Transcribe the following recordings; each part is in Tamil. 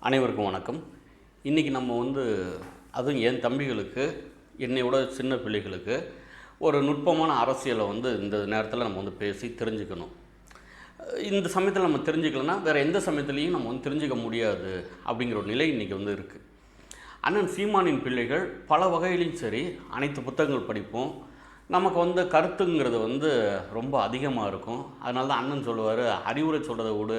அனைவருக்கும் வணக்கம். இன்றைக்கி நம்ம அதுவும் என் தம்பிகளுக்கு, என்னையோட சின்ன பிள்ளைகளுக்கு ஒரு நுட்பமான அரசியலை இந்த நேரத்தில் நம்ம பேசி தெரிஞ்சுக்கணும். இந்த சமயத்தில் நம்ம தெரிஞ்சுக்கலன்னா வேறு எந்த சமயத்துலேயும் நம்ம தெரிஞ்சுக்க முடியாது அப்படிங்கிற ஒரு நிலை இன்றைக்கி இருக்குது. அண்ணன் சீமானின் பிள்ளைகள் பல வகையிலையும் சரி, அனைத்து புத்தகங்கள் படிப்போம். நமக்கு கருத்துங்கிறது ரொம்ப அதிகமாக இருக்கும். அதனால தான் அண்ணன் சொல்லுவார், அறிவுரை சொல்கிறத விட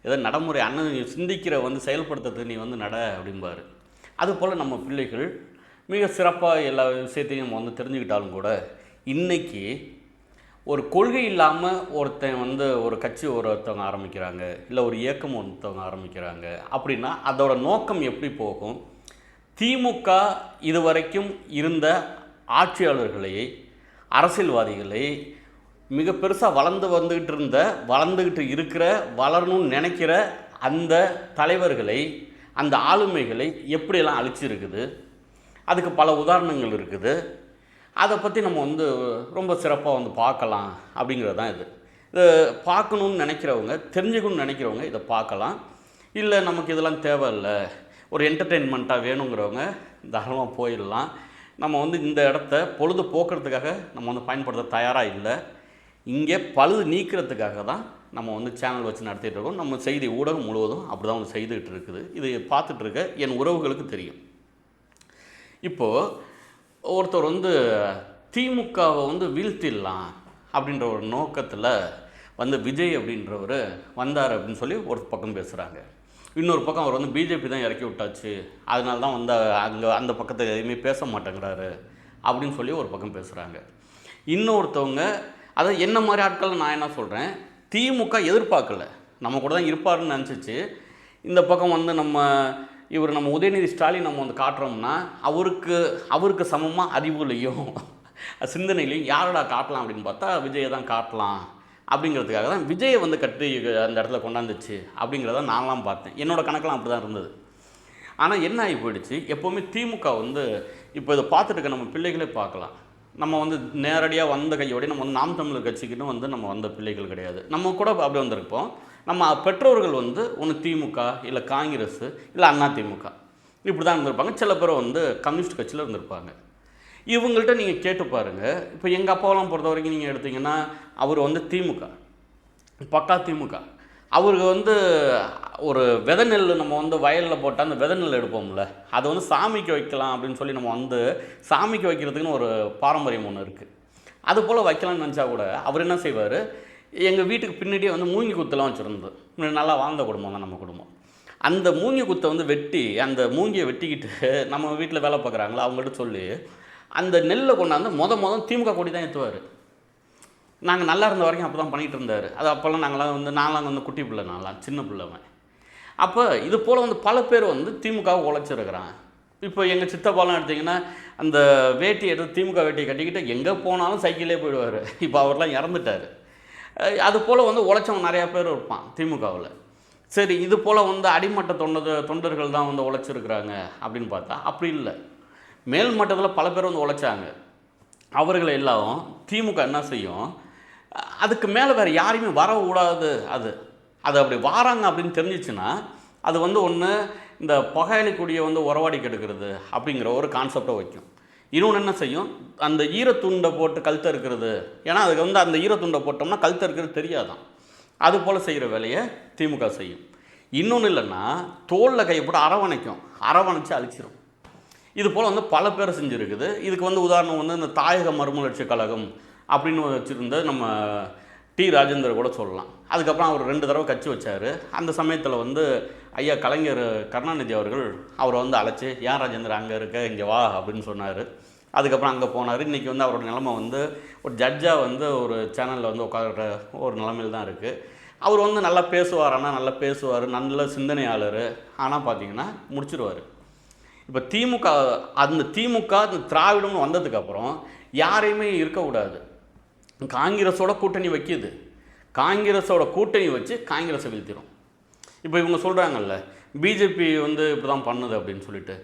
ஏதோ நடைமுறை அண்ணன் சிந்திக்கிற செயல்படுத்துறதுக்கு நீ நட அப்படிம்பார். அதுபோல் நம்ம பிள்ளைகள் மிக சிறப்பாக எல்லா விஷயத்தையும் நம்ம தெரிஞ்சுக்கிட்டாலும் கூட, இன்றைக்கி ஒரு கொள்கை இல்லாமல் ஒருத்தன் ஒரு கட்சி ஒருத்தவங்க ஆரம்பிக்கிறாங்க, இல்லை ஒரு இயக்கம் ஒருத்தவங்க ஆரம்பிக்கிறாங்க அப்படின்னா அதோட நோக்கம் எப்படி போகும்? திமுக இதுவரைக்கும் இருந்த ஆட்சியாளர்களை, அரசியல்வாதிகளை, மிக பெருசாக வளர்ந்துக்கிட்டு இருக்கிற, வளரணும்னு நினைக்கிற அந்த தலைவர்களை, அந்த ஆளுமைகளை எப்படியெல்லாம் அழிச்சிருக்குது, அதுக்கு பல உதாரணங்கள் இருக்குது. அதை பற்றி நம்ம ரொம்ப சிறப்பாக பார்க்கலாம் அப்படிங்கிறது தான் இது. இதை பார்க்கணுன்னு நினைக்கிறவங்க, தெரிஞ்சுக்கணும்னு நினைக்கிறவங்க இதை பார்க்கலாம். இல்லை நமக்கு இதெல்லாம் தேவையில்லை, ஒரு என்டர்டெயின்மெண்ட்டாக வேணுங்கிறவங்க தாராளமாக போயிடலாம். நம்ம இந்த இடத்த பொழுது போக்குறதுக்காக நம்ம பயன்படுத்த தயாராக இல்லை. இங்கே பழுது நீக்கிறதுக்காக தான் நம்ம சேனல் வச்சு நடத்திட்டு இருக்கோம். நம்ம செய்தி ஊடகம் முழுவதும் அப்படி தான் செய்துக்கிட்டு இருக்குது. இது பார்த்துட்ருக்க என் உறவுகளுக்கு தெரியும். இப்போது ஒருத்தர் திமுகவை வீழ்த்திடலாம் அப்படின்ற ஒரு நோக்கத்தில் விஜய் அப்படின்றவர் வந்தார் அப்படின்னு சொல்லி ஒரு பக்கம் பேசுகிறாங்க. இன்னொரு பக்கம் அவர் பிஜேபி தான் இறக்கி விட்டாச்சு, அதனால தான் அந்த பக்கத்தை எதுவுமே பேச மாட்டேங்கிறாரு அப்படின்னு சொல்லி ஒரு பக்கம் பேசுகிறாங்க. இன்னொருத்தவங்க, அதாவது என்ன மாதிரி ஆட்கள் நான் என்ன சொல்கிறேன், திமுக எதிர்பார்க்கல, நம்ம கூட தான் இருப்பாருன்னு நினச்சிச்சு. இந்த பக்கம் நம்ம உதயநிதி ஸ்டாலின் நம்ம காட்டுறோம்னா அவருக்கு சமமாக அறிவுலையும் சிந்தனையிலையும் யாரோட காட்டலாம் அப்படின்னு பார்த்தா விஜயை தான் காட்டலாம் அப்படிங்கிறதுக்காக தான் விஜயை கட்டி அந்த இடத்துல கொண்டாந்துச்சு அப்படிங்கிறத நான்லாம் பார்த்தேன். என்னோடய கணக்கெலாம் அப்படி தான் இருந்தது. ஆனால் என்ன ஆகி போயிடுச்சு, எப்போவுமே திமுக இப்போ இதை பார்த்துட்டு நம்ம பிள்ளைகளே பார்க்கலாம். நம்ம நேரடியாக வந்த கையோடய நம்ம நாம் தமிழர் கட்சிக்கிட்டும் நம்ம வந்த பிள்ளைகள் கிடையாது. நம்ம கூட அப்படி வந்திருப்போம். நம்ம பெற்றோர்கள் ஒன்று திமுக, இல்லை காங்கிரஸ், இல்லை அண்ணா திமுக இப்படி தான் இருந்திருப்பாங்க. சில பேர் கம்யூனிஸ்ட் கட்சியில் இருந்திருப்பாங்க. இவங்கள்ட்ட நீங்கள் கேட்டு பாருங்கள். இப்போ எங்கள் அப்பாவெல்லாம் பொறுத்த வரைக்கும் நீங்கள் எடுத்திங்கன்னா அவர் திமுக, பக்கா திமுக. அவருக்கு ஒரு விதை நெல் நம்ம வயலில் போட்டால் அந்த விதை நெல் எடுப்போம்ல, அதை சாமிக்கு வைக்கலாம் அப்படின்னு சொல்லி நம்ம சாமிக்கு வைக்கிறதுக்குன்னு ஒரு பாரம்பரியம் ஒன்று இருக்குது. அது போல் வைக்கலாம்னு நினச்சா கூட அவர் என்ன செய்வார், எங்கள் வீட்டுக்கு பின்னாடியே மூங்கி குத்தெல்லாம் வச்சுருந்தது. நல்லா வாழ்ந்த குடும்பம் தான் நம்ம குடும்பம். அந்த மூங்கி குத்தை வெட்டி, அந்த மூங்கியை வெட்டிக்கிட்டு நம்ம வீட்டில் வேலை பார்க்குறாங்களா அவங்கள்ட்ட சொல்லி அந்த நெல்லை கொண்டாந்து மொதல் திமுக கொடி தான் ஏற்றுவார். நாங்கள் நல்லா இருந்த வரைக்கும் அப்போ தான் பண்ணிகிட்டு இருந்தார். அது அப்போல்லாம் நாங்களாம் குட்டி பிள்ளை, நான்லாம் சின்ன பிள்ளைவன். அப்போ இது போல் பல பேர் திமுகவை உழைச்சிருக்கிறாங்க. இப்போ எங்கள் சித்தப்பாலாம் எடுத்திங்கன்னா அந்த வேட்டி எடுத்து திமுக வேட்டியை கட்டிக்கிட்டு எங்கே போனாலும் சைக்கிளே போயிடுவார். இப்போ அவர்லாம் இறந்துட்டார். அது போல் உழைச்சவங்க நிறையா பேர் இருப்பான் திமுகவில். சரி, இது போல் அடிமட்ட தொண்டர்கள் தான் உழைச்சிருக்கிறாங்க அப்படின்னு பார்த்தா அப்படி இல்லை. மேல் மட்டத்தில் பல பேர் உழைச்சாங்க. அவர்கள் எல்லாம் திமுக என்ன செய்யும், அதுக்கு மேலே வேறு யாரையுமே வரக்கூடாது. அது அப்படி வாராங்க அப்படின்னு தெரிஞ்சிச்சுன்னா அது ஒன்று இந்த பகையாளிக்குடியை உறவாடி கெடுக்கிறது அப்படிங்கிற ஒரு கான்செப்டை வைக்கும். இன்னொன்று என்ன செய்யும், அந்த ஈரத்துண்டை போட்டு கழுத்த இருக்கிறது. ஏன்னா அதுக்கு அந்த ஈரத்துண்டை போட்டோம்னா கழுத்த இருக்கிறது தெரியாதான். அது போல் செய்கிற வேலையை திமுக செய்யும். இன்னொன்று இல்லைன்னா தோளில் கையை போட்டு அரவணைச்சு அழிச்சிடும். இது போல் பல பேர் செஞ்சுருக்குது. இதுக்கு உதாரணம் இந்த தாயக மறுமலர்ச்சி கழகம் அப்படின்னு வச்சுருந்த நம்ம டி ராஜேந்தர் கூட சொல்லலாம். அதுக்கப்புறம் அவர் 2 தடவை கட்சி வச்சார். அந்த சமயத்தில் ஐயா கலைஞர் கருணாநிதி அவர்கள் அவரை அழைச்சி, ஏன் ராஜேந்தர் அங்கே இருக்க, இங்கே வா அப்படின்னு சொன்னார். அதுக்கப்புறம் அங்கே போனார். இன்றைக்கி அவரோட நிலைமை ஒரு ஜட்ஜாக ஒரு சேனலில் உட்கார ஒரு நிலைமையில் தான் இருக்குது. அவர் நல்லா பேசுவார், ஆனால் நல்லா பேசுவார், நல்ல சிந்தனையாளர். ஆனால் பார்த்தீங்கன்னா முடிச்சிடுவார். இப்போ அந்த திமுக திராவிடம்னு வந்ததுக்கப்புறம் யாரையுமே இருக்கக்கூடாது, காங்கிரஸோட கூட்டணி வைக்கிது. காங்கிரஸோட கூட்டணி வச்சு காங்கிரஸை வீழ்த்திடும். இப்போ இவங்க சொல்கிறாங்கல்ல, பிஜேபி இப்படி தான் பண்ணுது அப்படின்னு சொல்லிட்டு.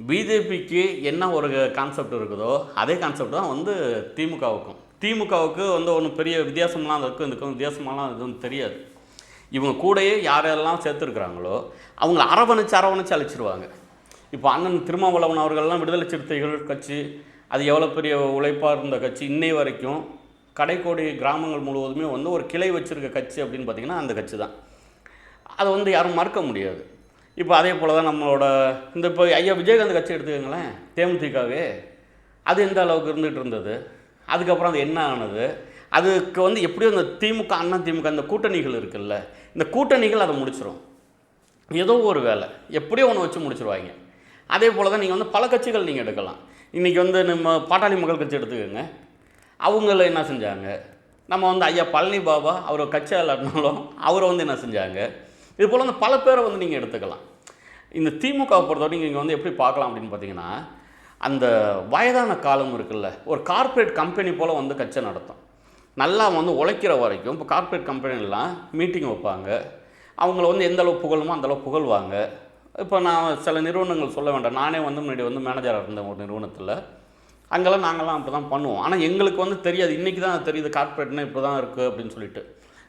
பிஜேபிக்கு என்ன ஒரு கான்செப்ட் இருக்குதோ அதே கான்செப்ட் தான் திமுகவுக்கும். திமுகவுக்கு ஒன்றும் பெரிய வித்தியாசம்லாம் இருக்கும், இதுக்கும் வித்தியாசமாலாம் எதுவும் தெரியாது. இவங்க கூடயே யாரெல்லாம் சேர்த்துருக்குறாங்களோ அவங்கள அரவணைச்சு அழைச்சிருவாங்க. இப்போ அண்ணன் திருமாவளவன் அவர்கள்லாம் விடுதலை சிறுத்தைகள் கட்சி, அது எவ்வளோ பெரிய உழைப்பாக இருந்த கட்சி, இன்னை வரைக்கும் கடைக்கோடி கிராமங்கள் முழுவதுமே வந்து ஒரு கிளை வச்சுருக்க கட்சி அப்படின்னு பார்த்திங்கன்னா அந்த கட்சி தான். அதை வந்து யாரும் மறுக்க முடியாது. இப்போ அதே போல் தான் நம்மளோட இந்த இப்போ ஐயா விஜயகாந்த் கட்சி எடுத்துக்கங்களேன், தேமுதிகவே அது எந்த அளவுக்கு இருந்துகிட்டு இருந்தது, அதுக்கப்புறம் அது என்ன ஆனது, அதுக்கு வந்து எப்படியும் இந்த திமுக அண்ணா திமுக இந்த கூட்டணிகள் இருக்குல்ல, இந்த கூட்டணிகள் அதை முடிச்சிடும். ஏதோ ஒரு வேலை எப்படியோ ஒன்று வச்சு முடிச்சிருவாங்க. அதே போல் தான் நீங்கள் வந்து பல கட்சிகள் நீங்கள் எடுக்கலாம். இன்றைக்கி வந்து நம்ம பாட்டாளி மக்கள் கட்சி எடுத்துக்கோங்க, அவங்கள என்ன செஞ்சாங்க, நம்ம வந்து ஐயா பழனி பாபா அவர் கட்சியாளர்னாலும் அவரை வந்து என்ன செஞ்சாங்க, இது போல் வந்து பல பேரை வந்து நீங்கள் எடுத்துக்கலாம். இந்த திமுகவை பொறுத்தவரைக்கும் இங்கே வந்து எப்படி பார்க்கலாம் அப்படின்னு பார்த்தீங்கன்னா, அந்த வயதான காலம் இருக்குல்ல, ஒரு கார்ப்பரேட் கம்பெனி போல் வந்து கட்சி நடத்தும். நல்லா வந்து உழைக்கிற வரைக்கும் இப்போ கார்ப்பரேட் கம்பெனிலாம் மீட்டிங் வைப்பாங்க, அவங்கள வந்து எந்தளவு புகழுமோ அந்தளவு புகழ்வாங்க. இப்போ நான் சில நிறுவனங்கள் சொல்ல வேண்டாம், நானே வந்து முன்னாடி வந்து மேனேஜராக இருந்தேன் ஒரு நிறுவனத்தில், அங்கெல்லாம் நாங்கள்லாம் அப்படி தான் பண்ணுவோம். ஆனால் எங்களுக்கு வந்து தெரியாது, இன்றைக்கி தான் தெரியுது கார்ப்பரேட்னா இப்படி தான் இருக்குது அப்படின்னு சொல்லிட்டு.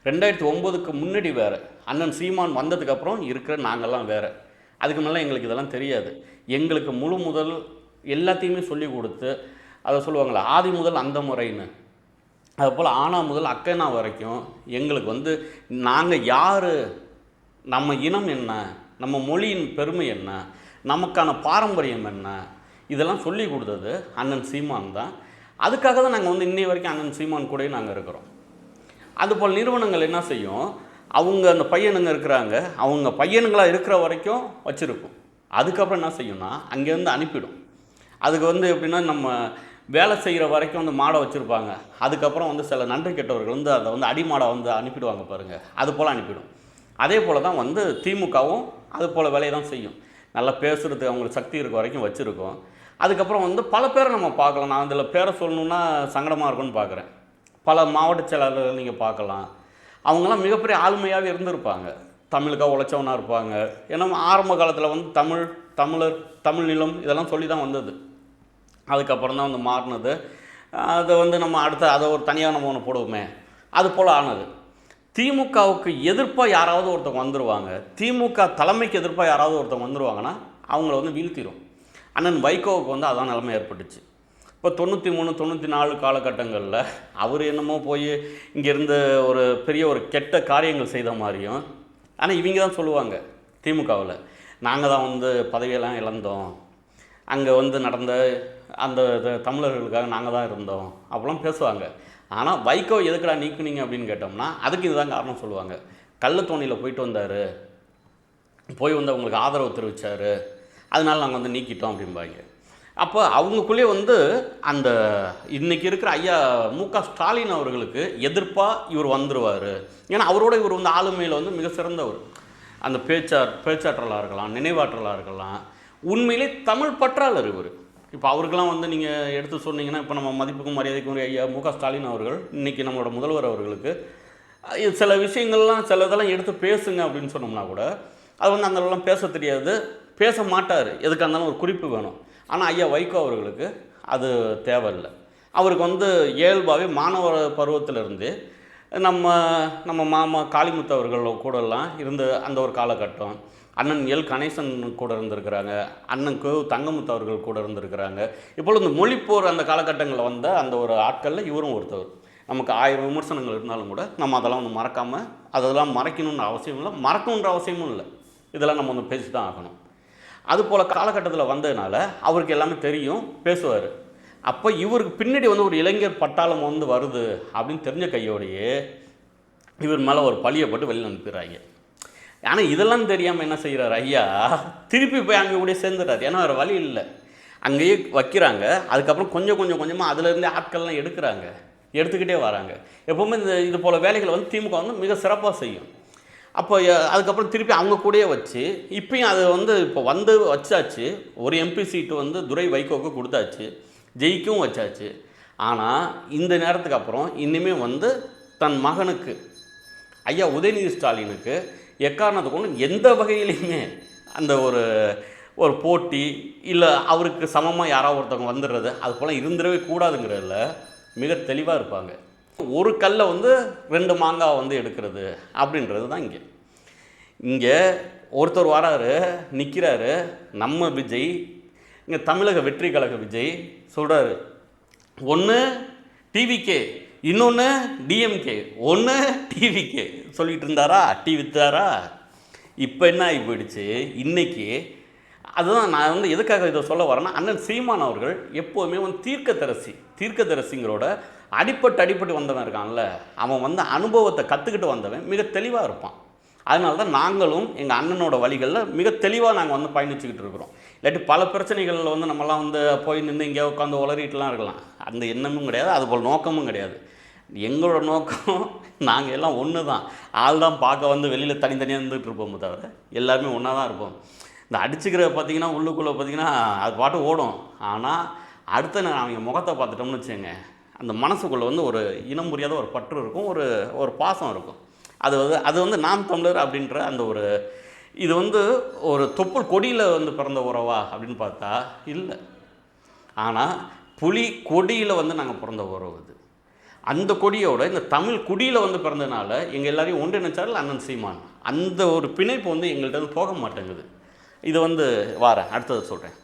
2009க்கு முன்னாடி வேறு, அண்ணன் சீமான் வந்ததுக்கப்புறம் இருக்கிற நாங்கள்லாம் வேறு. அதுக்கு மேலே எங்களுக்கு இதெல்லாம் தெரியாது. எங்களுக்கு முழு முதல் எல்லாத்தையுமே சொல்லி கொடுத்து, அதை சொல்லுவாங்களே ஆதி முதல் அந்த முறைன்னு, அதுபோல் ஆனா முதல் அக்கனா வரைக்கும் எங்களுக்கு வந்து நாங்கள் யார், நம்ம இனம் என்ன, நம்ம மொழியின் பெருமை என்ன, நமக்கான பாரம்பரியம் என்ன, இதெல்லாம் சொல்லி கொடுத்தது அண்ணன் சீமான் தான். அதுக்காக தான் நாங்கள் வந்து இன்னை வரைக்கும் அண்ணன் சீமான் கூட நாங்கள் இருக்கிறோம். அதுபோல் நிறுவனங்கள் என்ன செய்யும், அவங்க அந்த பையனுங்க இருக்கிறாங்க, அவங்க பையனுங்களாக இருக்கிற வரைக்கும் வச்சுருக்கும். அதுக்கப்புறம் என்ன செய்யும்னா அங்கேருந்து அனுப்பிடும். அதுக்கு வந்து எப்படின்னா, நம்ம வேலை செய்கிற வரைக்கும் வந்து மாடை வச்சுருப்பாங்க, அதுக்கப்புறம் வந்து சில நன்றி கெட்டவர்கள் வந்து அதை வந்து அடிமாடை வந்து அனுப்பிடுவாங்க பாருங்கள், அது போல் அனுப்பிடும். அதே போல் தான் வந்து திமுகவும் அது போல் வேலையை தான் செய்யும். நல்லா பேசுகிறதுக்கு அவங்களுக்கு சக்தி இருக்க வரைக்கும் வச்சுருக்கோம். அதுக்கப்புறம் வந்து பல பேரை நம்ம பார்க்கலாம். நான் இதில் பேரை சொல்லணுன்னா சங்கடமாக இருக்குன்னு பார்க்குறேன். பல மாவட்ட செயலாளர்கள் நீங்கள் பார்க்கலாம், அவங்களாம் மிகப்பெரிய ஆளுமையாகவே இருந்திருப்பாங்க, தமிழுக்காக உழைச்சவனாக இருப்பாங்க. ஏன்னா ஆரம்ப காலத்தில் வந்து தமிழர், தமிழ் நிலம் இதெல்லாம் சொல்லி தான் வந்தது. அதுக்கப்புறம் தான் வந்து மாறினது. அதை வந்து நம்ம அதை ஒரு தனியாக நம்ம ஒன்று போடுவோமே, அது போல் ஆனது. திமுகவுக்கு எதிர்ப்பாக யாராவது ஒருத்தவங்க வந்துடுவாங்க, திமுக தலைமைக்கு எதிர்ப்பாக யாராவது ஒருத்தவங்க வந்துடுவாங்கன்னா அவங்கள வந்து வீழ்த்திடும். அண்ணன் வைகோவுக்கு வந்து அதான் நிலைமை ஏற்பட்டுச்சு. இப்போ 93, 94 காலகட்டங்களில் அவர் என்னமோ போய் இங்கேருந்து ஒரு பெரிய ஒரு கெட்ட காரியங்கள் செய்த மாதிரியும், ஆனால் இவங்க தான் சொல்லுவாங்க திமுகவில், நாங்கள் தான் வந்து பதவியெல்லாம் இழந்தோம், அங்கே வந்து நடந்த அந்த தமிழர்களுக்காக நாங்கள் தான் இருந்தோம் அப்படிலாம் பேசுவாங்க. ஆனால் வைகோ எதுக்குடா நீக்குனீங்க அப்படின்னு கேட்டோம்னா அதுக்கு இதுதான் காரணம் சொல்லுவாங்க. கள்ளத்தோணியில் போயிட்டு வந்தார், போய் வந்து அவங்களுக்கு ஆதரவு தெரிவித்தார், அதனால நாங்கள் வந்து நீக்கிட்டோம் அப்படிம்பாங்க. அப்போ அவங்களுக்குள்ளே வந்து அந்த இன்றைக்கி இருக்கிற ஐயா மு.க. ஸ்டாலின் அவர்களுக்கு எதிர்ப்பாக இவர் வந்துடுவார். ஏன்னா அவரோட இவர் வந்து ஆளுமையில் வந்து மிக சிறந்தவர். அந்த பேச்சாற்றலாக இருக்கலாம், நினைவாற்றலாக இருக்கலாம், உண்மையிலே தமிழ் பற்றாளர் இவர். இப்போ அவருக்கெல்லாம் வந்து நீங்கள் எடுத்து சொன்னீங்கன்னா, இப்போ நம்ம மதிப்புக்கும் மரியாதைக்கும் ஐயா மு.க. ஸ்டாலின் அவர்கள் இன்றைக்கி நம்மளோட முதல்வர் அவர்களுக்கு சில விஷயங்கள்லாம் சில இதெல்லாம் எடுத்து பேசுங்க அப்படின்னு சொன்னோம்னா கூட அது வந்து அந்தளவுலாம் பேச தெரியாது, பேச மாட்டார். எதுக்காக இருந்தாலும் ஒரு குறிப்பு வேணும். ஆனால் ஐயா வைகோ அவர்களுக்கு அது தேவையில்லை. அவருக்கு வந்து இயல்பாகவே மாணவ பருவத்திலிருந்து நம்ம மாமா காளிமுத்து அவர்கள் கூடலாம் இருந்த அந்த ஒரு காலகட்டம், அண்ணன் எல் கணேசன் கூட இருந்திருக்கிறாங்க, அண்ணன் கு தங்கமுத்து அவர்கள் கூட இருந்திருக்கிறாங்க. இப்பொழுது இந்த மொழிப்போர் அந்த காலகட்டங்களில் வந்த அந்த ஒரு ஆட்களில் இவரும் ஒருத்தவர். நமக்கு 1000 விமர்சனங்கள் இருந்தாலும் கூட நம்ம அதெல்லாம் ஒன்று மறக்காமல், அதெல்லாம் மறைக்கணுன்ற அவசியம் இல்லை, மறக்கணுன்ற அவசியமும் இல்லை. இதெல்லாம் நம்ம ஒன்று பேசி தான் ஆகணும். அதுபோல் காலகட்டத்தில் வந்ததுனால அவருக்கு எல்லாமே தெரியும், பேசுவார். அப்போ இவருக்கு பின்னாடி வந்து ஒரு இளைஞர் பட்டாளம் வந்து வருது அப்படின்னு தெரிஞ்ச கையோடையே இவர் மேலே ஒரு பழியை போட்டு வெளியில் அனுப்பிடுறாங்க. ஆனால் இதெல்லாம் தெரியாமல் என்ன செய்கிறார் ஐயா, திருப்பி போய் அங்கே கூட சேர்ந்துடுறாரு. ஏன்னா வேறு வழி இல்லை, அங்கேயே வைக்கிறாங்க. அதுக்கப்புறம் கொஞ்சமாக அதிலேருந்தே ஆட்கள்லாம் எடுத்துக்கிட்டே வராங்க. எப்போவுமே இது போல் வேலைகளை வந்து திமுக வந்து மிக சிறப்பாக செய்யும். அப்போ அதுக்கப்புறம் திருப்பி அவங்க கூடயே வச்சு இப்பயும் அது வந்து இப்போ வந்து வச்சாச்சு. ஒரு எம்பி சீட்டு வந்து துரை வைகோவுக்கு கொடுத்தாச்சு, ஜெயிக்கவும் வச்சாச்சு. ஆனால் இந்த நேரத்துக்கு அப்புறம் இனிமேல் வந்து தன் மகனுக்கு ஐயா உதயநிதி ஸ்டாலினுக்கு எக்காரணத்துக்கு ஒன்று எந்த வகையிலையுமே அந்த ஒரு போட்டி இல்லை அவருக்கு சமமாக யாராவது ஒருத்தவங்க வந்துடுறது அது போல் இருந்துடவே கூடாதுங்கிறதுல மிக தெளிவாக இருப்பாங்க. ஒரு கல்லை வந்து 2 மாங்காய் வந்து எடுக்கிறது அப்படின்றது தான் இங்கே. இங்கே ஒருத்தர் வராரு, நிற்கிறாரு, நம்ம விஜய், இங்கே தமிழக வெற்றி கழக விஜய் சொல்கிறாரு, ஒன்று டிவிகே, இன்னொன்று டிஎம்கே, ஒன்று டிவிகே சொல்லிகிட்டு இருந்தாரா, டீ வித்தாரா. இப்போ என்ன ஆகி போயிடுச்சு இன்றைக்கி. அதுதான் நான் வந்து எதுக்காக இதை சொல்ல வரேன்னா, அண்ணன் சீமான் அவர்கள் எப்போவுமே வந்து தீர்க்கதரிசிங்களோட அடிப்பட்டு வந்தவன் இருக்கான்ல, அவன் வந்து அனுபவத்தை கற்றுக்கிட்டு வந்தவன் மிக தெளிவாக இருப்பான். அதனால தான் நாங்களும் எங்கள் அண்ணனோட வழிகளில் மிக தெளிவாக நாங்கள் வந்து பயணிச்சுக்கிட்டு இருக்கிறோம். இல்லாட்டி பல பிரச்சனைகளில் வந்து நம்மலாம் வந்து போய் நின்று இங்கே உட்காந்து உளறிட்டுலாம் இருக்கலாம். அந்த எண்ணமும் கிடையாது, அதுபோல் நோக்கமும் கிடையாது. எங்களோட நோக்கம் நாங்கள் எல்லாம் ஒன்று தான். ஆள் தான் பார்க்க வந்து வெளியில் தனித்தனியாக இருந்துகிட்டு இருப்போம், தவிர எல்லாருமே ஒன்றா தான் இருப்போம். இந்த அடிச்சுக்கிற பார்த்திங்கன்னா உள்ளுக்குள்ளே பார்த்திங்கன்னா அது பாட்டு ஓடும். ஆனால் அடுத்த நான் அவங்க முகத்தை பார்த்துட்டோம்னு வச்சுங்க, அந்த மனசுக்குள்ளே வந்து ஒரு இனம் புரியாத ஒரு பற்று இருக்கும், ஒரு பாசம் இருக்கும். அது வந்து நாம் தமிழர் அப்படின்ற அந்த ஒரு இது வந்து ஒரு தொப்புள் கொடியில் வந்து பிறந்த உறவா அப்படின்னு பார்த்தா இல்லை. ஆனால் புலி கொடியில் வந்து நாங்கள் பிறந்த உறவு அது. அந்த கொடியோட இந்த தமிழ் குடியில் வந்து பிறந்ததுனால எங்கள் எல்லாரையும் ஒன்றிணைச்சார்கள் அண்ணன் சீமான். அந்த ஒரு பிணைப்பு வந்து எங்கள்கிட்ட வந்து போக மாட்டேங்குது. இது வந்து அடுத்தது சொல்கிறேன்.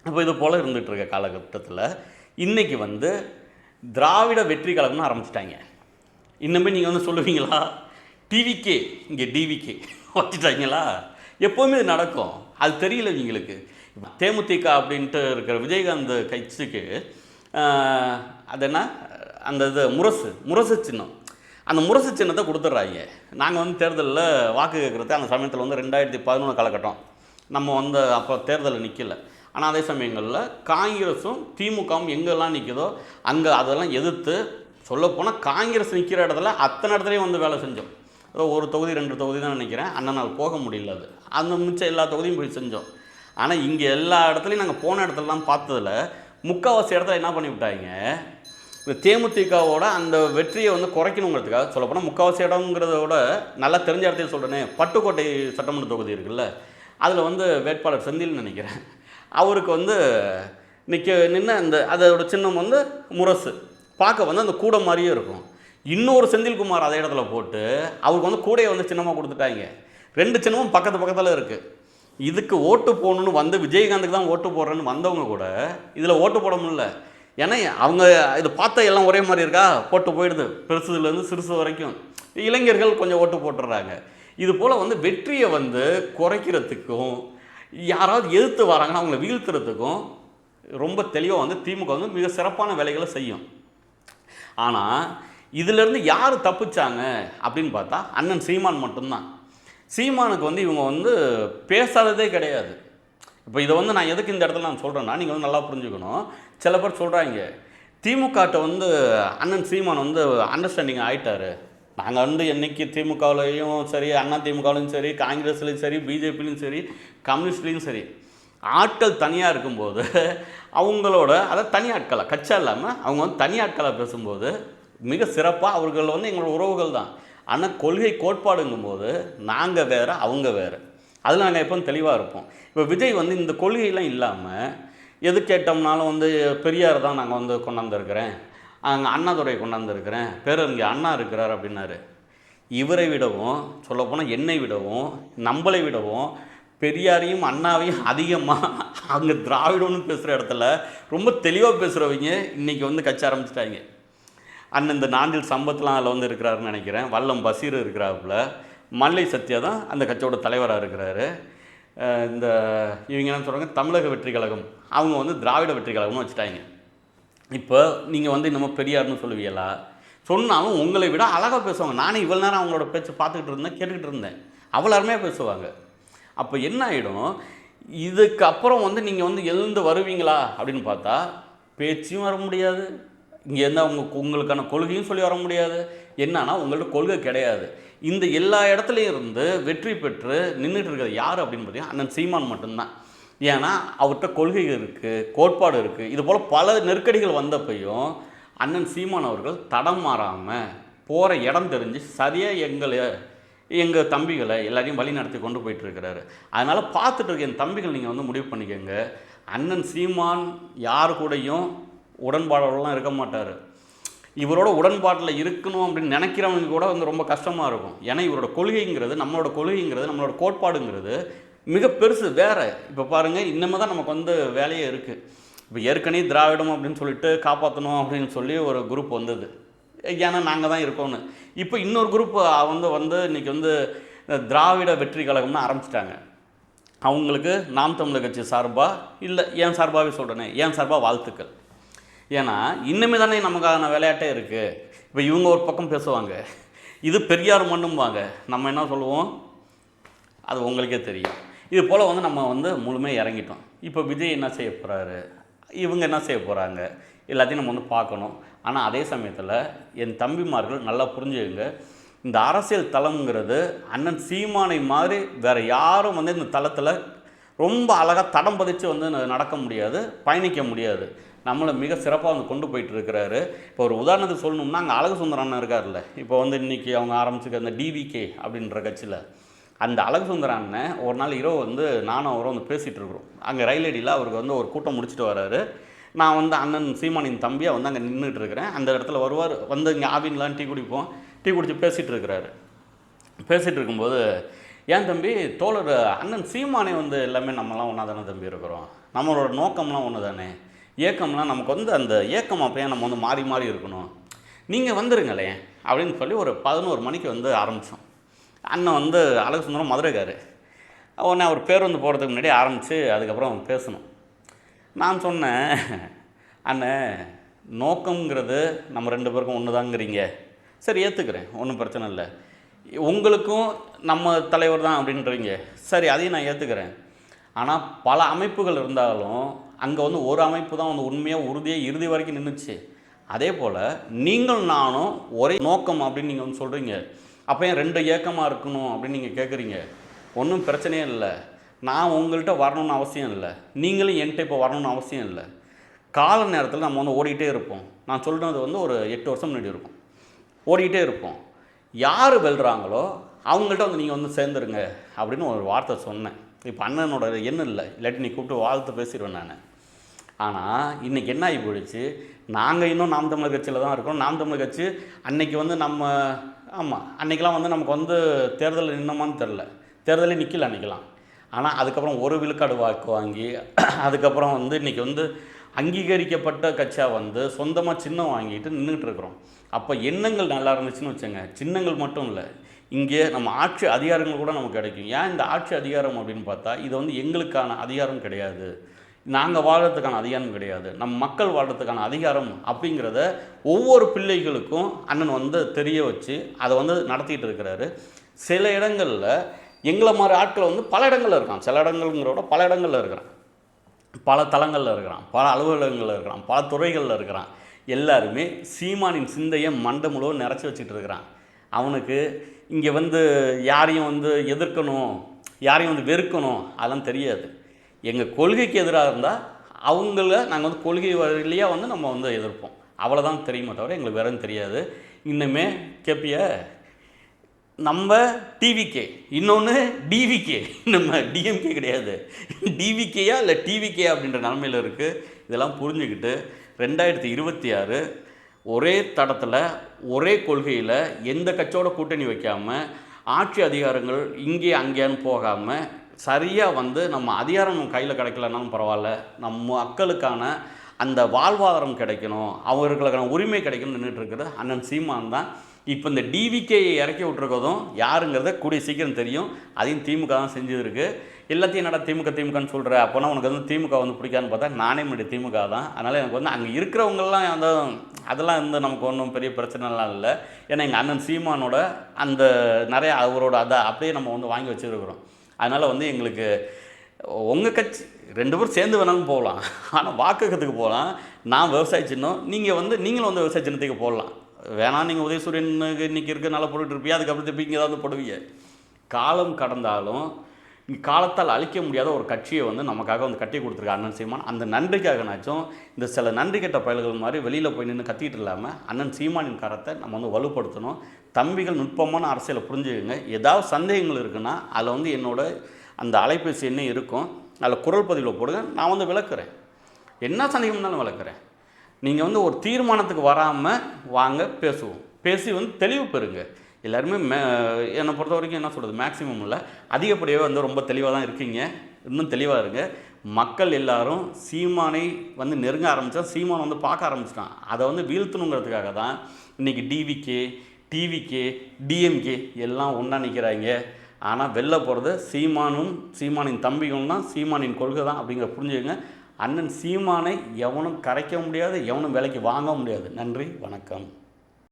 அப்போ இது போல் இருந்துகிட்டு இருக்க காலகட்டத்தில் இன்றைக்கி வந்து திராவிட வெற்றி கழகம்னு ஆரம்பிச்சிட்டாங்க. இன்னுமே நீங்கள் வந்து சொல்லுவீங்களா, டிவிக்கே இங்கே டிவிக்கே வச்சுட்டாங்களா? எப்போவுமே இது நடக்கும், அது தெரியல இவங்களுக்கு. தேமுதிக அப்படின்ட்டு இருக்கிற விஜயகாந்த் கட்சிக்கு அது என்ன, அந்த இது முரசு சின்னம், அந்த முரசு சின்னத்தை கொடுத்துட்றாங்க. நாங்கள் வந்து தேர்தலில் வாக்கு கேட்குறது அந்த சமயத்தில் வந்து 2011 காலகட்டம், நம்ம வந்து அப்போ தேர்தலில் நிற்கலை. ஆனால் அதே சமயங்களில் காங்கிரஸும் திமுகவும் எங்கெல்லாம் நிற்குதோ அங்கே அதெல்லாம் எதிர்த்து, சொல்லப்போனால் காங்கிரஸ் நிற்கிற இடத்துல அத்தனை இடத்துலையும் வந்து வேலை செஞ்சோம். ஏதோ ஒரு தொகுதி 2 தொகுதி தான் நினைக்கிறேன், அண்ணனால் போக முடியல. அது அந்த மிச்சம் எல்லா தொகுதியும் போய் செஞ்சோம். ஆனால் இங்கே எல்லா இடத்துலையும் நாங்கள் போன இடத்துலலாம் பார்த்ததில் முக்கால்வாசி இடத்துல என்ன பண்ணி விட்டாங்க, இந்த தேமுதிகவோட அந்த வெற்றியை வந்து குறைக்கணுங்கிறதுக்காக சொல்லப்போனால் முக்கால்வாசி இடங்கிறத விட நல்லா தெரிஞ்ச இடத்தையும் சொல்கிறேனே, பட்டுக்கோட்டை சட்டமன்ற தொகுதி இருக்குல்ல, அதில் வந்து வேட்பாளர் செந்தில்னு நினைக்கிறேன், அவருக்கு வந்து நின்று அந்த அதோட சின்னம் வந்து முரசு பார்க்க வந்து அந்த கூடை மாதிரியே இருக்கும். இன்னொரு செந்தில்குமார் அதே இடத்துல போட்டு அவருக்கு வந்து கூடையை வந்து சின்னமாக கொடுத்துட்டாங்க. 2 சின்னமும் பக்கத்தில் இருக்குது. இதுக்கு ஓட்டு போடணுன்னு வந்து விஜயகாந்துக்கு தான் ஓட்டு போடுறேன்னு வந்தவங்க கூட இதில் ஓட்டு போட முடியல. ஏன்னா அவங்க இதை பார்த்தா எல்லாம் ஒரே மாதிரி இருக்கா, போட்டு போயிடுது, பெருசுலேருந்து சிறுசு வரைக்கும். இளைஞர்கள் கொஞ்சம் ஓட்டு போட்டுடுறாங்க. இது போல் வந்து வெற்றியை வந்து குறைக்கிறதுக்கும் யாராவது எதிர்த்து வராங்கன்னா அவங்கள வீழ்த்துறதுக்கும் ரொம்ப தெளிவாக வந்து திமுக வந்து மிக சிறப்பான வேலைகளை செய்யும். ஆனால் இதிலேருந்து யார் தப்பிச்சாங்க அப்படின்னு பார்த்தா அண்ணன் சீமான் மட்டும்தான். சீமானுக்கு வந்து இவங்க வந்து பேசாததே கிடையாது. இப்போ இதை வந்து நான் எதுக்கு இந்த இடத்துல நான் சொல்கிறேன்னா, நீங்கள் வந்து நல்லா புரிஞ்சுக்கணும். சில பேர் சொல்கிறாங்க திமுகட்ட வந்து அண்ணன் சீமான் வந்து அண்டர்ஸ்டாண்டிங் ஆகிட்டார். நாங்கள் வந்து என்றைக்கு திமுகவிலையும் சரி, அண்ணா திமுகவிலையும் சரி, காங்கிரஸ்லேயும் சரி, பிஜேபிலையும் சரி, கம்யூனிஸ்ட்லேயும் சரி, ஆட்கள் தனியாக இருக்கும்போது அவங்களோட அதை தனி ஆட்களாக கட்சா இல்லாமல் அவங்க வந்து தனி ஆட்களாக பேசும்போது மிக சிறப்பாக அவர்கள் வந்து எங்களோட உறவுகள் தான். ஆனால் கொள்கை கோட்பாடுங்கும்போது நாங்கள் வேறு அவங்க வேறு, அதில் நாங்கள் எப்போ தெளிவாக இருப்போம். இப்போ விஜய் வந்து இந்த கொள்கையெல்லாம் இல்லாமல் எது கேட்டோம்னாலும் வந்து பெரியார் தான் நாங்கள் வந்து கொண்டாந்துருக்கிறேன், அங்கே அண்ணாதுரை கொண்டாந்துருக்கிறேன், பேரறிஞர் அண்ணா இருக்கிறார் அப்படின்னாரு. இவரை விடவும் சொல்லப்போனால் என்னை விடவும் நம்மளை விடவும் பெரியாரையும் அண்ணாவையும் அதிகமாக அங்கே திராவிடம்னு பேசுகிற இடத்துல ரொம்ப தெளிவாக பேசுகிறவங்க இன்றைக்கி வந்து கட்சி ஆரம்பிச்சிட்டாங்க. அண்ணன் இந்த நாண்டில் சம்பத்லாம் அதில் வந்து இருக்கிறாருன்னு நினைக்கிறேன், வல்லம் பசீர் இருக்கிறாப்புல, மல்லை சத்யா தான் அந்த கட்சியோட தலைவராக இருக்கிறாரு. இந்த இவங்க என்ன சொல்கிறாங்க, தமிழக வெற்றி கழகம், அவங்க வந்து திராவிட வெற்றி கழகம்னு வச்சுட்டாங்க. இப்போ நீங்கள் வந்து இன்னமும் பெரியார்னு சொல்லுவீங்களா, சொன்னாலும் உங்களை விட அழகாக பேசுவாங்க. நானே இவ்வளோ நேரம் அவங்களோட பேச்சு பார்த்துக்கிட்டு இருந்தேன், கேட்டுக்கிட்டு இருந்தேன், அவ்வளோ அருமையாக பேசுவாங்க. அப்போ என்ன ஆகிடும், இதுக்கப்புறம் வந்து நீங்கள் வந்து எழுந்து வருவீங்களா அப்படின்னு பார்த்தா பேச்சும் வர முடியாது, இங்கே இருந்தால் உங்களுக்கான கொள்கையும் சொல்லி வர முடியாது. என்னன்னா உங்கள்ட்ட கொள்கை கிடையாது. இந்த எல்லா இடத்துலையும் இருந்து வெற்றி பெற்று நின்றுட்டு இருக்கிறது யார் அப்படின்னு பார்த்தீங்கன்னா அண்ணன் சீமான் மட்டும்தான். ஏன்னா அவர்கிட்ட கொள்கை இருக்குது, கோட்பாடு இருக்குது. இது போல் பல நெருக்கடிகள் வந்தப்பையும் அண்ணன் சீமான் அவர்கள் தடம் மாறாமல் போகிற இடம் தெரிஞ்சு சரியாக எங்கள் தம்பிகளை எல்லாரையும் வழி நடத்தி கொண்டு போயிட்டுருக்கிறாரு. அதனால் பார்த்துட்டு இருக்க என் தம்பிகள் நீங்கள் வந்து முடிவு பண்ணிக்கோங்க, அண்ணன் சீமான் யார் கூடயும் உடன்பாடெல்லாம் இருக்க மாட்டார். இவரோட உடன்பாட்டில் இருக்கணும் அப்படின்னு நினைக்கிறவங்க கூட வந்து ரொம்ப கஷ்டமாக இருக்கும். ஏன்னா இவரோட கொள்கைங்கிறது, நம்மளோட கொள்கைங்கிறது, நம்மளோட கோட்பாடுங்கிறது மிக பெருசு வேறு. இப்போ பாருங்கள், இன்னமே தான் நமக்கு வந்து வேலையே இருக்குது. இப்போ ஏற்கனவே திராவிடம் அப்படின்னு சொல்லிட்டு காப்பாற்றணும் அப்படின்னு சொல்லி ஒரு குரூப் வந்தது, ஏன்னா நாங்கள் தான் இருக்கோன்னு. இப்போ இன்னொரு குரூப் வந்து இன்றைக்கி வந்து திராவிட வெற்றி கழகம்னு ஆரம்பிச்சிட்டாங்க. அவங்களுக்கு நாம் தமிழர் கட்சி சார்பாக இல்லை, ஏன் சார்பாகவே சொல்கிறேனே, ஏன் சார்பாக வாழ்த்துக்கள். ஏன்னா இன்னுமே தானே நமக்கான விளையாட்டே இருக்குது. இப்போ இவங்க ஒரு பக்கம் பேசுவாங்க, இது பெரியார் மண்ணும்பாங்க, நம்ம என்ன சொல்லுவோம் அது உங்களுக்கே தெரியும். இது போல் வந்து நம்ம வந்து முழுமையாக இறங்கிட்டோம். இப்போ விஜய் என்ன செய்ய போகிறாரு, இவங்க என்ன செய்ய போகிறாங்க, எல்லாத்தையும் நம்ம வந்து பார்க்கணும். ஆனால் அதே சமயத்தில் என் தம்பிமார்கள் நல்லா புரிஞ்சுங்க, இந்த அரசியல் தளம்ங்கிறது அண்ணன் சீமானை மாதிரி வேறு யாரும் வந்து இந்த தளத்தில் ரொம்ப அழகாக தடம் பதிச்சு வந்து நடக்க முடியாது, பயணிக்க முடியாது. நம்மளை மிக சிறப்பாக வந்து கொண்டு போயிட்டு இருக்கிறாரு. இப்போ ஒரு உதாரணத்துக்கு சொல்லணும்னா, அங்கே அழகு சுந்தர அண்ணன் இருக்கார்ல, இப்போ வந்து இன்றைக்கி அவங்க ஆரம்பிச்சுக்க அந்த டிவிகே அப்படின்ற கட்சியில் அந்த அழகு சுந்தர அண்ணன் ஒரு நாள் இரவு வந்து நானும் அவரும் வந்து பேசிகிட்டு இருக்கிறோம். அங்கே ரயில் அடியில் அவருக்கு வந்து ஒரு கூட்டம் முடிச்சுட்டு வர்றாரு. நான் வந்து அண்ணன் சீமானின் தம்பியாக வந்து அங்கே நின்றுட்டு இருக்கிறேன். அந்த இடத்துல வருவார், வந்து இங்கே ஆவின்லாம் டீ குடிப்போம், டீ குடித்து பேசிகிட்டு இருக்கிறாரு. பேசிகிட்டு இருக்கும்போது, ஏன் தம்பி தோழர் அண்ணன் சீமானே வந்து எல்லாமே நம்மலாம் ஒன்றா தானே தம்பி இருக்கிறோம், நம்மளோட நோக்கம்லாம் ஒன்று தானே, ஏக்கம்லாம் நமக்கு வந்து அந்த ஏக்கம் அப்போயே நம்ம வந்து மாறி மாறி இருக்கணும், நீங்கள் வந்துருங்களே அப்படின்னு சொல்லி ஒரு 11 மணிக்கு வந்து ஆரம்பித்தோம். அண்ணன் வந்து அழகு சுந்தரம் மதுரைக்காரு. உடனே அவர் பேருந்து போகிறதுக்கு முன்னாடி ஆரம்பித்து அதுக்கப்புறம் பேசணும். நான் சொன்னேன், அண்ணன் நோக்கங்கிறது நம்ம 2 பேருக்கும் ஒன்று தாங்கிறீங்க, சரி ஏற்றுக்கிறேன், ஒன்றும் பிரச்சனை இல்லை. உங்களுக்கும் நம்ம தலைவர் தான் அப்படின்றீங்க, சரி அதையும் நான் ஏற்றுக்கிறேன். ஆனால் பல அமைப்புகள் இருந்தாலும் அங்கே வந்து ஒரு அமைப்பு தான் வந்து உண்மையாக உறுதியாக இறுதி வரைக்கும் நின்றுச்சு. அதே போல் நீங்கள் நானும் ஒரே நோக்கம் அப்படின்னு நீங்கள் வந்து சொல்கிறீங்க. அப்போ ஏன் 2 ஏக்கமாக இருக்கணும் அப்படின்னு நீங்கள் கேட்குறீங்க. ஒன்றும் பிரச்சனையே இல்லை, நான் உங்கள்கிட்ட வரணும்னு அவசியம் இல்லை, நீங்களும் என்கிட்ட இப்போ வரணும்னு அவசியம் இல்லை. கால நேரத்தில் நம்ம வந்து ஓடிக்கிட்டே இருப்போம். நான் சொல்கிறது வந்து ஒரு 8 வருஷம் முன்னாடி இருக்கும். ஓடிக்கிட்டே இருப்போம். யார் வெல்றாங்களோ அவங்கள்ட்ட வந்து நீங்கள் வந்து சேர்ந்துருங்க அப்படின்னு ஒரு வார்த்தை சொன்னேன். இப்போ அண்ணனோட எண்ணம் இல்லை, இல்லாட்டி நீ கூப்பிட்டு வாழ்த்து பேசிடுவேன் நான். ஆனால் இன்றைக்கி என்ன ஆகி போயிடுச்சு, நாங்கள் இன்னும் நாம் தமிழர் கட்சியில் தான் இருக்கோம். நாம் தமிழர் கட்சி அன்றைக்கி வந்து நம்ம அன்றைக்கெலாம் வந்து நமக்கு வந்து தேர்தலில் நின்னோமான்னு தெரில, தேர்தலே நிற்கல அன்றைக்கெலாம். ஆனால் அதுக்கப்புறம் ஒரு விழுக்காடு வாக்கு வாங்கி அதுக்கப்புறம் வந்து இன்றைக்கி வந்து அங்கீகரிக்கப்பட்ட கட்சியாக வந்து சொந்தமாக சின்னம் வாங்கிட்டு நின்றுட்டு இருக்கிறோம். அப்போ எண்ணங்கள் நல்லா இருந்துச்சுன்னு வச்சுங்க, சின்னங்கள் மட்டும் இல்லை, இங்கே நம்ம ஆட்சி அதிகாரங்கள் கூட நமக்கு கிடைக்கும். ஏன் இந்த ஆட்சி அதிகாரம் அப்படின்னு பார்த்தா, இது வந்து எங்களுக்கான அதிகாரம் கிடையாது, நாங்கள் வாழ்கிறதுக்கான அதிகாரம் கிடையாது, நம் மக்கள் வாழ்கிறதுக்கான அதிகாரம் அப்படிங்கிறத ஒவ்வொரு பிள்ளைகளுக்கும் அண்ணன் வந்து தெரிய வச்சு அதை வந்து நடத்திட்டு இருக்கிறாரு. சில இடங்களில் எங்களை மாதிரி ஆட்கள் வந்து பல இடங்களில் இருக்கான், சில இடங்கள்ங்கிறோட பல இடங்களில் இருக்கிறான், பல தளங்களில் இருக்கிறான், பல அலுவலகங்களில் இருக்கிறான், பல துறைகளில் இருக்கிறான். எல்லாருமே சீமானின் சிந்தையை மண்டை முழுவதும் நிறச்சி வச்சுட்டு இருக்கிறான். அவனுக்கு இங்கே வந்து யாரையும் வந்து எதிர்க்கணும், யாரையும் வந்து வெறுக்கணும் அதெல்லாம் தெரியாது. எங்கள் கொள்கைக்கு எதிராக இருந்தால் அவங்கள நாங்கள் வந்து கொள்கை வழியாக வந்து நம்ம வந்து எதிர்ப்போம், அவ்வளோதான் தெரியுமே தவிர எங்களுக்கு வேறு தெரியாது. இன்னுமே கேப்பிய நம்ம டிவிகே, இன்னொன்று டிவிகே, நம்ம டிஎம்கே கிடையாது, டிவிகேயா இல்லை டிவிகே அப்படின்ற நிலமையில் இருக்குது. இதெல்லாம் புரிஞ்சுக்கிட்டு 2026 ஒரே தடத்தில் ஒரே கொள்கையில் எந்த கட்சியோட கூட்டணி வைக்காமல் ஆட்சி அதிகாரங்கள் இங்கே அங்கேன்னு போகாமல் சரியாக வந்து நம்ம அதிகாரம் நம்ம கையில் கிடைக்கலனாலும் பரவாயில்ல, நம்ம மக்களுக்கான அந்த வாழ்வாதாரம் கிடைக்கணும், அவர்களுக்கான உரிமை கிடைக்கணும்னு நின்றுட்டுருக்குறது அண்ணன் சீமான் தான். இப்போ இந்த டிவிகேயை இறக்கி விட்ருக்கதும் யாருங்கிறத கூடிய சீக்கிரம் தெரியும். அதையும் திமுக தான் செஞ்சுருக்கு. எல்லாத்தையும் என்னடா திமுகன்னு சொல்கிற, அப்போனா உனக்கு வந்து திமுக வந்து பிடிக்காதுன்னு பார்த்தா நானே முன்னாடி திமுக தான். அதனால் எனக்கு வந்து அங்கே இருக்கிறவங்கெல்லாம் வந்து அதெல்லாம் வந்து நமக்கு ஒன்றும் பெரிய பிரச்சனைலாம் இல்லை. ஏன்னா எங்கள் அண்ணன் சீமானோட அந்த நிறைய அவரோட அதை அப்படியே நம்ம வந்து வாங்கி வச்சுருக்கிறோம். அதனால் வந்து எங்களுக்கு உங்கள் கட்சி 2 பேரும் சேர்ந்து வேணாலும் போகலாம், ஆனால் வாக்குறதுக்கு போகலாம். நான் விவசாய சின்னம், நீங்கள் வந்து நீங்களும் வந்து விவசாய சின்னத்துக்கு போடலாம். வேணாம் நீங்கள் உதயசூரியனுக்கு இன்றைக்கி இருக்கிறனால போட்டுட்டு இருப்பீங்க, அதுக்கப்புறம் திருப்பி இங்கே ஏதாவது போடுவீங்க. காலம் கடந்தாலும் காலத்தால் அழிக்க முடியாத ஒரு கட்சியை வந்து நமக்காக வந்து கட்டி கொடுத்துருக்க அண்ணன் சீமான். அந்த நன்றிக்காகனாச்சும் இந்த சில நன்றி கெட்ட பயல்கள் மாதிரி வெளியில் போய் நின்று கத்திக்கிட்டு இல்லாமல் அண்ணன் சீமானின் கரத்தை நம்ம வந்து வலுப்படுத்தணும். தம்பிகள் நுட்பமான அரசியலை புரிஞ்சுக்கங்க. ஏதாவது சந்தேகங்கள் இருக்குன்னா அதில் வந்து என்னோட அந்த அலைபேசி எண்ணே இருக்கும், அதில் குரல் பதிவில் போடுங்க, நான் வந்து விளக்குறேன். என்ன சந்தேகம் இருந்தாலும் விளக்குறேன். நீங்கள் வந்து ஒரு தீர்மானத்துக்கு வராமல் வாங்க பேசுவோம், பேசி வந்து தெளிவு பெறுங்க. எல்லாருமே என்னை பொறுத்த வரைக்கும் என்ன சொல்கிறது, மேக்ஸிமம் இல்லை, அதிகப்படியாகவே வந்து ரொம்ப தெளிவாக தான் இருக்கீங்க. இன்னும் தெளிவாக இருங்க. மக்கள் எல்லாரும் சீமானை வந்து நெருங்க ஆரம்பித்தா, சீமானை வந்து பார்க்க ஆரம்பிச்சிட்டான். அதை வந்து வீழ்த்தணுங்கிறதுக்காக தான் இன்றைக்கி டிவிகே, டிவிகே, டிஎம்கே எல்லாம் ஒன்றா நிற்கிறாங்க. ஆனால் வெளில போகிறது சீமானும் சீமானின் தம்பிகளும் தான், சீமானின் கொள்கை தான் அப்படிங்கிற புரிஞ்சுக்கங்க. அண்ணன் சீமானை எவனும் கரைக்க முடியாது, எவனும் விலைக்கு வாங்க முடியாது. நன்றி, வணக்கம்.